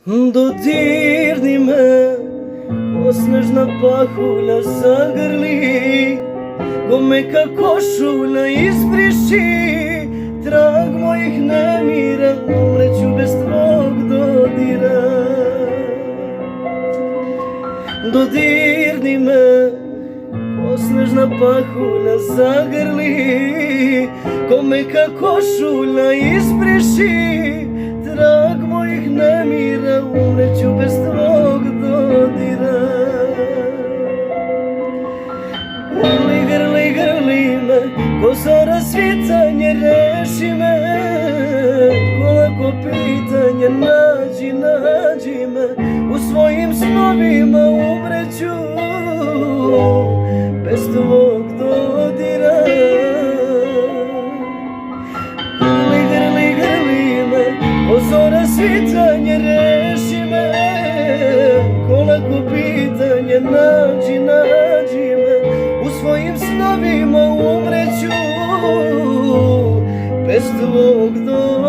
Dodirni me, ko snežna pahulja zagrli, ko meka košulja izbriši trag mojih nemira, umreću bez tvog dodira. Dodirni me, ko snežna pahulja zagrli, ko meka košulja izbriši trag mojih nemira, umreću bez tvog dodira. Grli me, ko zora svitanje, reši me, ko lako pitanje, nađi me, u svojim snovima umreću bez tvog dodira. Grli me, ko zora svitanje, reši me, ko lako pitanje, nađi me, u svojim snovima umreću bez tvog dodira.